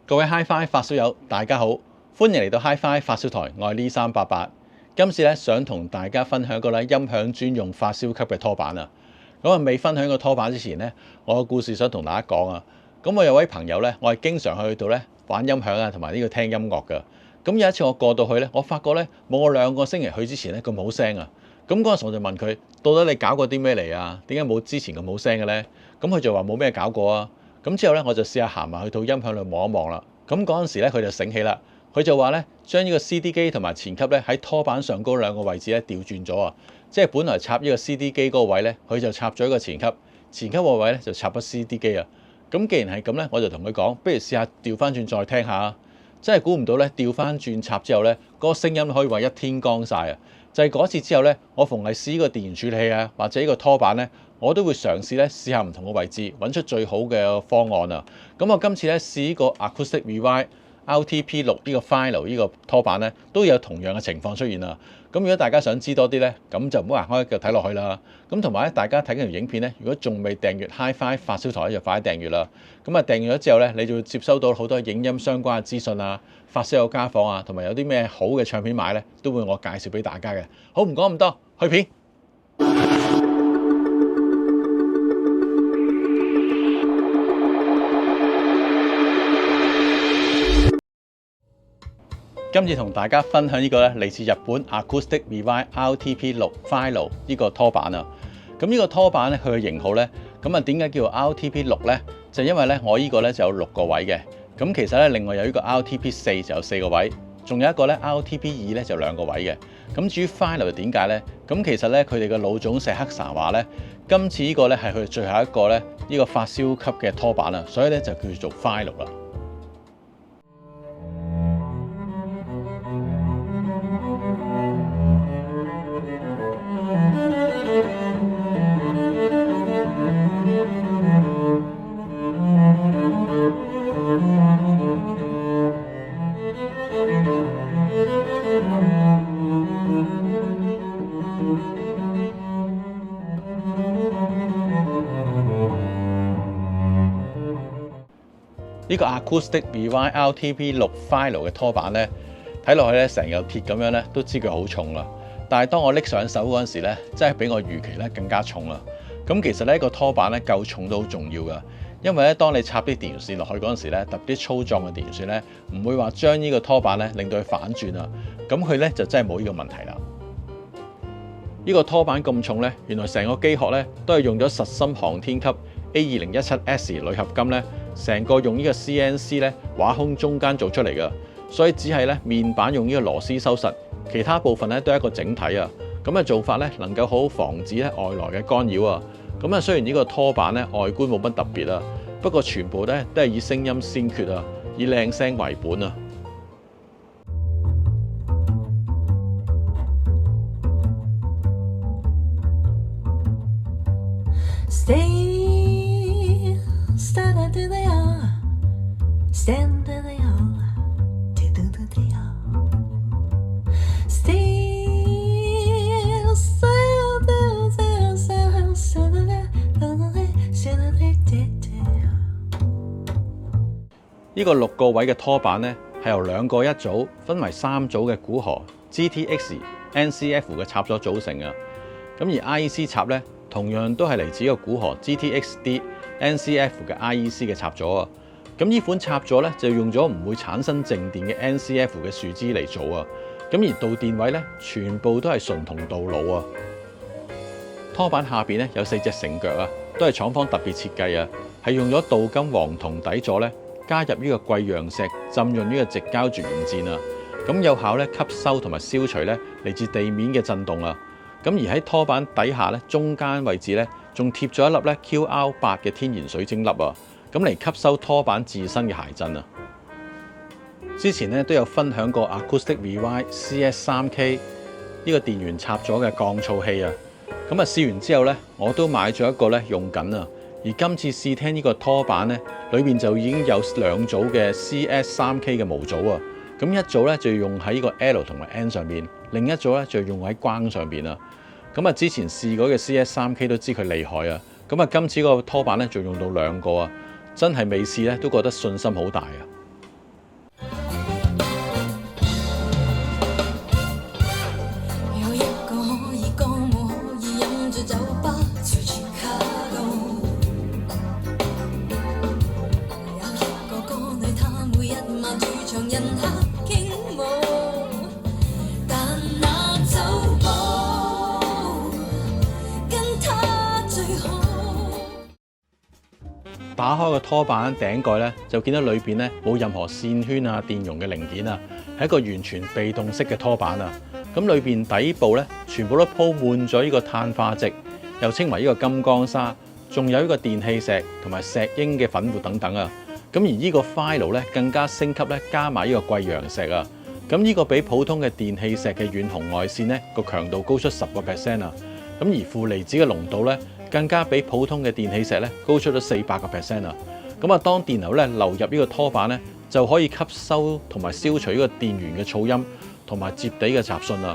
各位 HiFi 發燒友，大家好，歡迎嚟到 HiFi 發燒台，我係呢388。今次咧想同大家分享一個音響專用發燒級嘅拖板啊。咁啊，未分享個拖板之前咧，我個故事想同大家講啊。咁我有位朋友咧，我係經常去到咧玩音響啊，同埋呢個聽音樂㗎。咁有一次我過到去咧，我發覺咧冇我2個星期去之前咧咁好聲啊。咁嗰陣時我就問佢：到底你搞過啲咩嚟啊？點解冇之前咁好聲嘅咧？咁佢就話冇咩搞過啊。咁之後咧，我就試下行埋去套音響度望一望啦。咁嗰陣時咧，佢就醒起啦。佢就話咧，將呢個 CD 機同埋前級咧喺拖板上高2個位置咧調轉咗啊！即係本來插呢個 CD 機嗰個位咧，佢就插咗一個前級，前級個位咧就插咗 CD 機啊！咁既然係咁咧，我就同佢講，不如試下調翻轉再聽下。真係估唔到咧，調翻轉插之後咧，嗰個聲音可以話一天光晒啊！就係嗰次之後咧，我逢係試呢個電源處理器啊，或者呢個拖板咧，我都會嘗試咧試下唔同嘅位置，揾出最好嘅方案啊！咁我今次咧試呢個 Acoustic Rewind RTP6 呢個 Philo 呢個拖板咧，都有同樣嘅情況出現啊！咁如果大家想知多啲咧，咁就唔好行開腳睇落去啦。咁同埋咧，大家睇緊條影片咧，如果仲未訂閱 HiFi 發燒台咧，就快啲訂閱啦。咁啊，訂閱咗之後咧，你就會接收到好多影音相關嘅資訊啊，發燒友家訪啊，同埋有啲咩好嘅唱片買咧，都會我介紹俾大家嘅。好，唔講咁多，去片。今次同大家分享呢個咧嚟自日本 Acoustic Rewind RTP6 Philo 呢個拖板啊。咁呢個拖板咧，佢嘅型號咧，咁啊點解叫做 RTP6 咧？就因為咧我呢個咧就有6個位嘅。咁其實咧另外有呢個 RTP4 就有4個位，仲有一個咧 RTP2 咧就2個位嘅。咁至於 Philo 點解咧？咁其實咧佢哋嘅老總石黑神話咧，今次呢個咧係佢最後一個咧呢個發燒級嘅拖板啊，所以咧就叫做 Philo 啦。呢個 Acoustic Rewind RTP6 Philo 嘅拖板咧，睇落去咧成嚿鐵咁樣咧，都知佢好重啦。但係當我拎上手嗰陣時咧，真係比我預期咧更加重啦。咁其實呢個拖板咧夠重都好重要㗎，因為咧當你插啲電源線落去嗰陣時咧，特別啲粗壯嘅電源線咧，唔會話將呢個拖板咧令到佢反轉啊。咁佢咧就真係冇呢個問題啦。呢個拖板咁重咧，原來成個機殼咧都係用咗實心航天級 A2017S 鋁合金咧。成個用呢個 CNC 咧畫空中間做出嚟㗎，所以只係咧面板用呢個螺絲收實，其他部分咧都係一個整體啊。咁嘅做法咧能夠好好防止咧外來嘅干擾啊。咁啊雖然呢個拖板咧外觀冇乜特別啊，不過全部咧都係以聲音先決啊，以靚聲為本啊。呢個6個位嘅拖板咧，係由2個一組，分為3組嘅鼓荷 GTX、NCF 嘅插座組成啊。咁而 IEC 插咧，同樣都係嚟自一個鼓荷 GTX-D NCF 嘅 IEC 嘅插座啊。咁呢款插座咧就用咗唔會產生靜電嘅 NCF 嘅樹脂嚟做啊。咁而導電位咧，全部都係純銅鍍鋁啊。拖板下邊咧有4隻繩腳啊，都係廠方特別設計啊，係用咗鍍金黃銅底座咧。加入呢個貴陽石浸潤呢個直膠絕緣墊啊，咁有效咧吸收同埋消除咧嚟自地面嘅震動啊。咁而喺拖板底下咧中間位置咧，仲貼咗一粒咧 QR8嘅天然水晶粒啊，咁嚟吸收拖板自身嘅諧震啊。之前咧都有分享過 Acoustic Rewind CS3K 呢個電源插咗嘅降噪器啊。咁啊試完之後咧，我都買咗一個咧用緊啊。而今次試聽呢個拖板咧，裏面就已經有2組嘅 CS3K 嘅模組啊。咁一組咧就要用喺呢個 L 同埋 N 上面，另一組咧就要用喺關上邊啊。咁啊之前試過嘅 CS3K 都知佢厲害啊。咁啊今次個拖板咧就用到2個啊，真係未試咧都覺得信心好大啊。場人客傾慕，但那酒保跟他最好。打開個拖板頂蓋咧，就見到裏邊咧冇任何線圈啊、電容嘅零件啊，係一個完全被動式嘅拖板啊。咁裏邊底部咧，全部都鋪滿咗呢個碳化矽，又稱為呢個金剛砂，仲有呢個電氣石同埋石英嘅粉末等等啊。咁而呢個 Philo 咧更加升級咧，加埋呢個貴陽石啊。咁呢個比普通嘅電氣石嘅遠紅外線咧個強度高出10%啊。咁而負離子嘅濃度咧更加比普通嘅電氣石咧高出咗400%啊。咁啊，當電流咧流入呢個拖板咧，就可以吸收同埋消除呢個電源嘅噪音同埋接地嘅雜訊啊。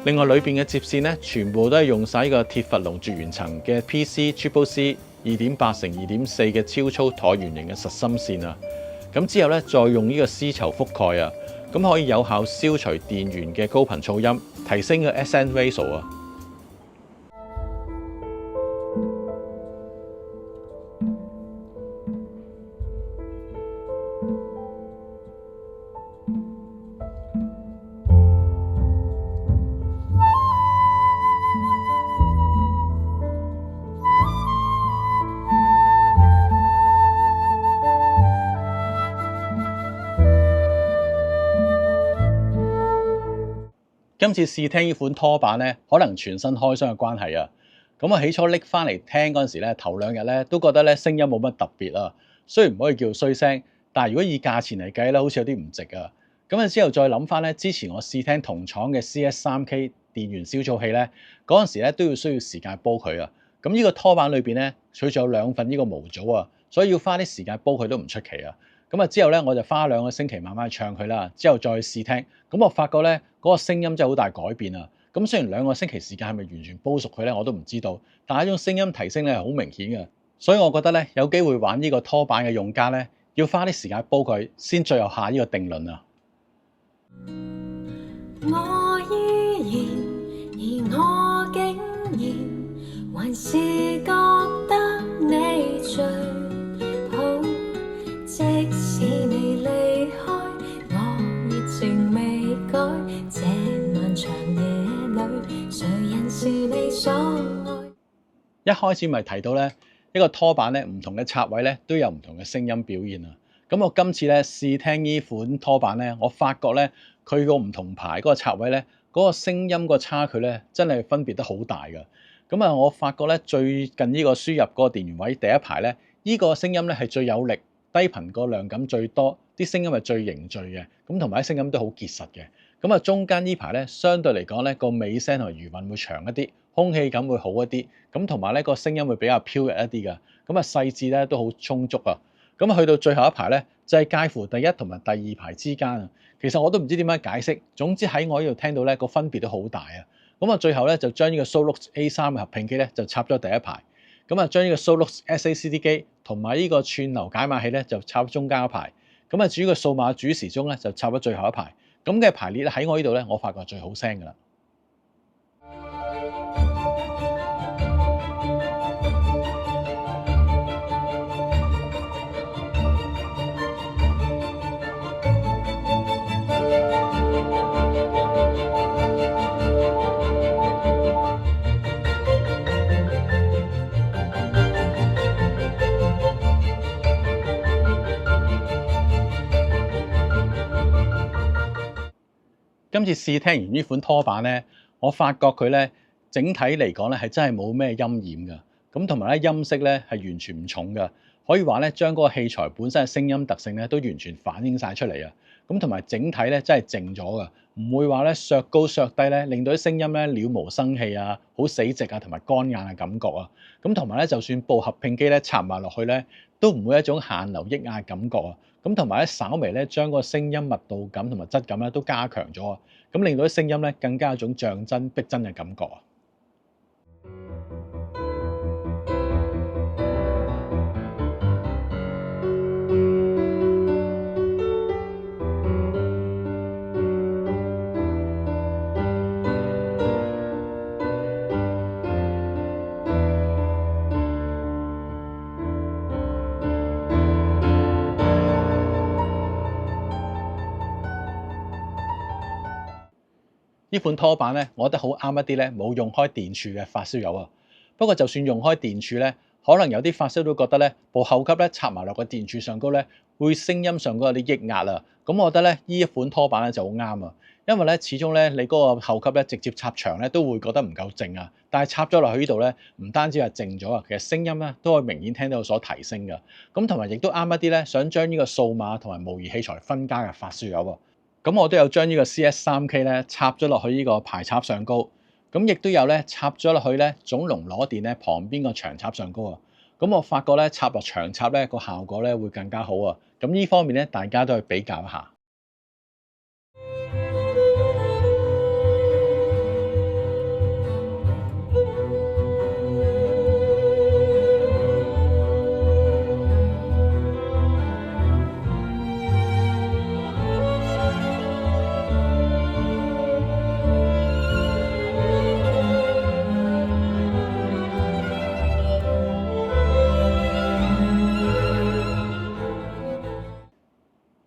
另外裏邊嘅接線咧，全部都係用晒呢個鐵氟龍絕緣層嘅 PC-CCC 2.8x2.4嘅超粗橢圓形嘅實心線啊。咁之後咧，再用呢個絲綢覆蓋啊，咁可以有效消除電源嘅高頻噪音，提升個 Ascent Ratio 啊。今次試聽呢款拖板咧，可能全身開箱嘅關係啊，咁我起初拎翻嚟聽嗰陣時咧，頭2日咧都覺得咧聲音冇乜特別啊。雖然唔可以叫衰聲，但係如果以價錢嚟計咧，好似有啲唔值啊。咁啊之後再諗翻咧，之前我試聽同廠嘅 CS3K 電源燒噪器咧，嗰陣時咧都需要時間煲佢啊。咁呢個拖板裏邊咧，佢仲有2份呢個模組啊，所以要花啲時間煲佢都唔出奇啊。咁啊之後咧，我就花2個星期慢慢去唱佢啦，之後再試聽，咁我發覺咧嗰個聲音真係好大改變啊！咁雖然2個星期時間係咪完全煲熟佢咧，我都唔知道，但係一種聲音提升咧係好明顯嘅，所以我覺得咧有機會玩呢個拖板嘅用家咧，要花啲時間煲佢，先最後下呢個定論啊！我依然，而我竟然還是覺得你最好，即使你離開，我熱情未改。這漫長夜裏，誰人是你所愛？一開始咪提到咧，一個拖板咧唔同嘅插位咧都有唔同嘅聲音表現啊。咁我今次咧試聽呢款拖板咧，我發覺咧佢個唔同牌嗰個插位咧，嗰個聲音個差距咧真係分別得好大㗎。咁啊，我發覺咧最近呢個輸入嗰個電源位第一排咧，呢個聲音咧係最有力，低頻個量感最多，啲聲音係最凝聚嘅，咁同埋啲聲音都好結實嘅。咁啊，中間呢排咧相對嚟講咧個尾聲同埋餘韻會長一啲，空氣感會好一啲，咁同埋咧個聲音會比較飄逸一啲㗎。咁啊細緻咧都好充足啊。咁去到最後一排咧，就係介乎第一同埋第2排之間啊。其實我都唔知點樣解釋，總之喺我呢度聽到咧個分別都好大啊。咁啊最後咧就將呢個 Solux A3 嘅合併機咧就插咗第一排，咁啊將呢個 Solux SACD 機同埋呢個串流解碼器咧就插咗中間一排，咁啊至於個數碼主時鐘咧就插咗最後一排。咁嘅排列喺我呢度咧，我發覺係最好聲㗎啦。今次試聽完呢款拖板咧，我發覺佢咧整體嚟講咧係真係冇咩陰染㗎，咁同埋咧音色咧係完全唔重㗎，可以話咧將嗰個器材本身嘅聲音特性咧都完全反映晒出嚟啊！咁同埋整體咧真係靜咗㗎，唔會話咧削高削低咧，令到啲聲音咧了無生氣啊，好死寂啊，同埋乾硬嘅感覺啊！咁同埋咧，就算部合併機咧插埋落去咧，都唔會一種限流抑壓感覺啊！咁同埋咧，稍微咧將個聲音密度感同埋質感咧都加強咗啊！咁令到啲聲音咧更加有一種像真逼真嘅感覺啊！呢款拖板咧，我覺得好啱一啲咧冇用開電柱嘅發燒友啊。不過就算用開電柱咧，可能有啲發燒都覺得咧部後級咧插埋落個電柱上高咧，會聲音上高有啲抑壓啊。咁我覺得咧呢一款拖板咧就好啱啊，因為咧始終咧你嗰個後級咧直接插牆咧都會覺得唔夠靜啊。但係插咗落去呢度咧，唔單止係靜咗啊，其實聲音咧都可以明顯聽到有所提升㗎。咁同埋亦都啱一啲咧想將呢個數碼同埋模擬器材分家嘅發燒友喎。咁我都有將呢個 CS3K 咧插咗落去呢個排插上高，咁亦都有咧插咗落去咧總龍攞電咧旁邊個長插上高啊。咁我發覺咧插落長插咧個效果咧會更加好啊。咁呢方面咧大家都去比較一下。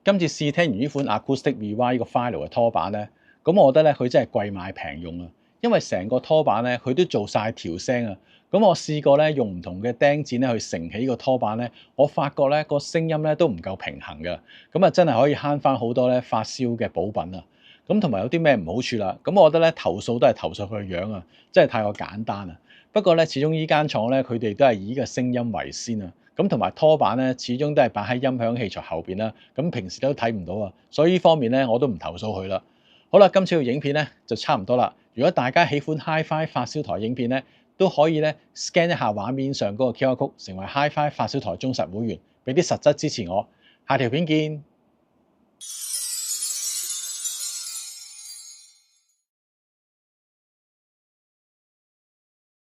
今次試聽完呢款 Acoustic Rewind 呢個 Philo 嘅拖板咧，咁我覺得咧佢真係貴買平用啊！因為成個拖板咧佢都做晒調聲啊！咁我試過咧用唔同嘅釘剪咧去承起呢個拖板咧，我發覺咧個聲音咧都唔夠平衡嘅，咁啊真係可以慳翻好多咧發燒嘅補品啊！咁同埋有啲咩唔好處啦？咁我覺得咧投訴都係投訴佢嘅樣啊，真係太過簡單啊！不過咧始終依間廠咧佢哋都係以呢個聲音為先啊！咁同埋拖板咧，始終都係擺喺音響器材後邊啦。咁平時都睇唔到啊，所以呢方面咧我都唔投訴佢啦。好啦，今次嘅影片咧就差唔多啦。如果大家喜歡 Hi-Fi 發燒台影片咧，都可以咧 scan 一下畫面上嗰個 QR code，成為 Hi-Fi 發燒台忠實會員，俾啲實質支持我。下條片見。